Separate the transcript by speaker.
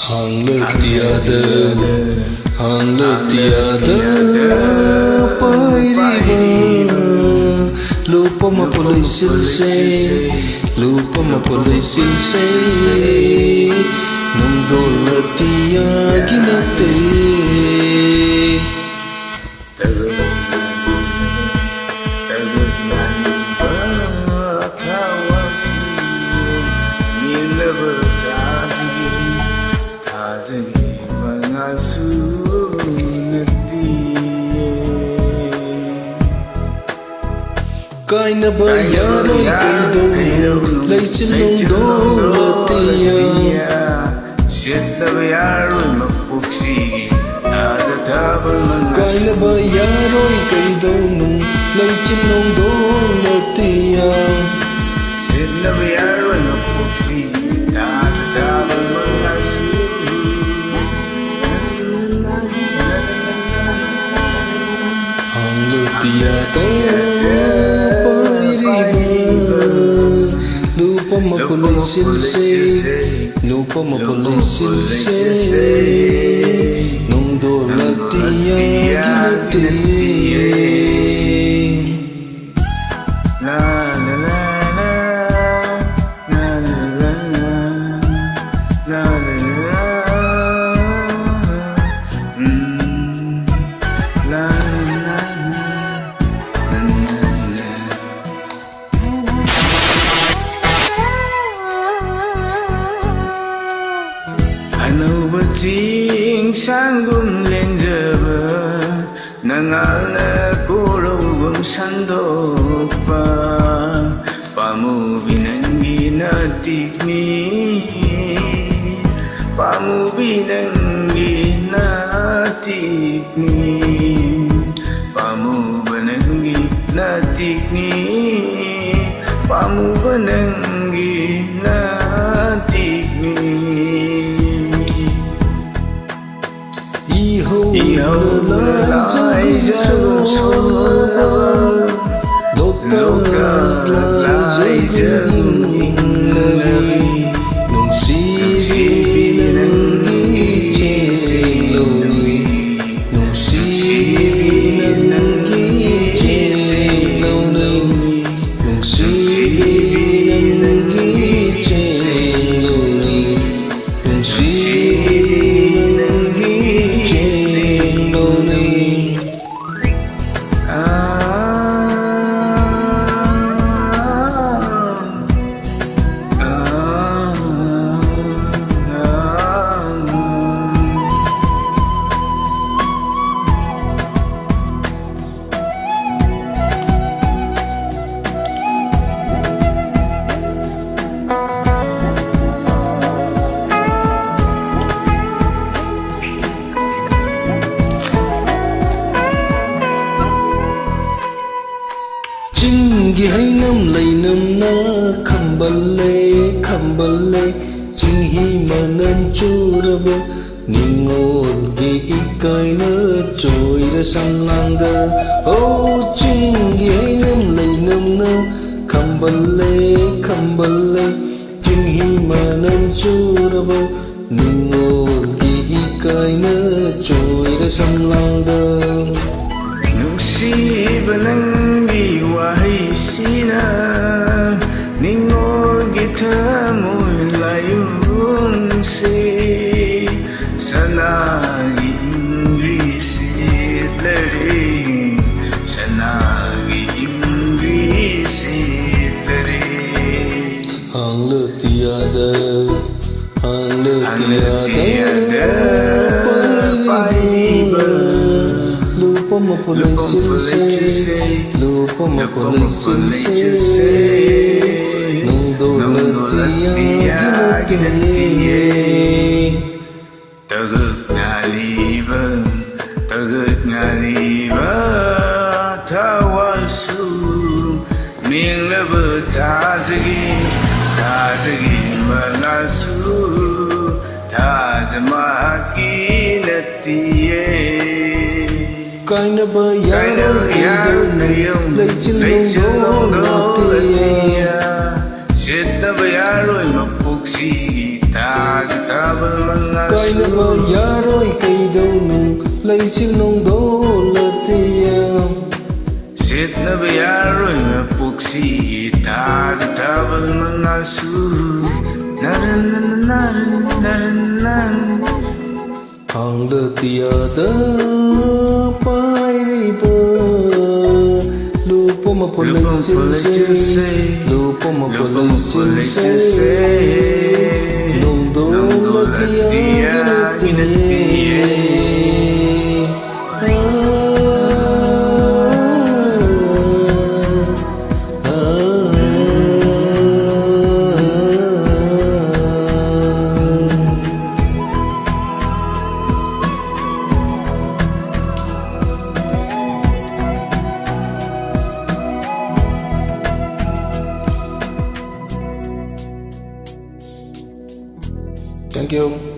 Speaker 1: Hanglatiyada pairiba lupa mapulay silsay nung dolatiya ginate Kaina ba yaroy kaidong laychilong dolatiya
Speaker 2: Siyata ba yaroy mapuksigi tazatabang mga
Speaker 1: Kaina ba yaroy kaidong laychilong dolatiya
Speaker 2: Siyata ba yaroy mapuksigi tazatabang mga
Speaker 1: Hanglatiyada lupa mapulay silsay nung dolatiya ginate
Speaker 2: La la la la la la la la la la Ano ba ting sanggum lenjaba nangal na kurugum sandok pa pamubinang ginatikmi pamubinang ginatikmi pamubanang ginatikmi pamubanang ginatikmi Ihaw lalay jagong sulabang Doktor lalay jagong inglabi
Speaker 1: nung sibinang gijelawi nung sibinang gijelawi nung sibinang gijelawi nung sibinang gijelawi Jinggi hainam lainam na khambale jinghi manam churaba ningol gi ikai na choira sanlangda oh jinggi hainam lainam na khambale jinghi manam churaba ningol gi ikai na choira sanlangda
Speaker 2: Nungsiba ng iwahay sina Ningol kita mo'y layong si Sana i-ingrisit laring Sana i-ingrisit laring
Speaker 1: Hanglatiyada pairiba lupa mapulay silsay nung dolatiya ginate
Speaker 2: Tagak nga liba tawasu Ming laba tajagi malasu Tajamaki natiye
Speaker 1: Kaina ba yaroy kaidong laychilong dolatiya
Speaker 2: Siyata ba yaroy mapuksigi tazatabang mga
Speaker 1: Kainaba yaroi kaidau nung leichil nung do latiyam
Speaker 2: Sitnaba yaroi mapuksi Taja tabal mangasu Naran
Speaker 1: Ang latiyada pairiba Lupa mapalaichil say Lupa mapalaichil say Nung do latiya ginatiye Thank you.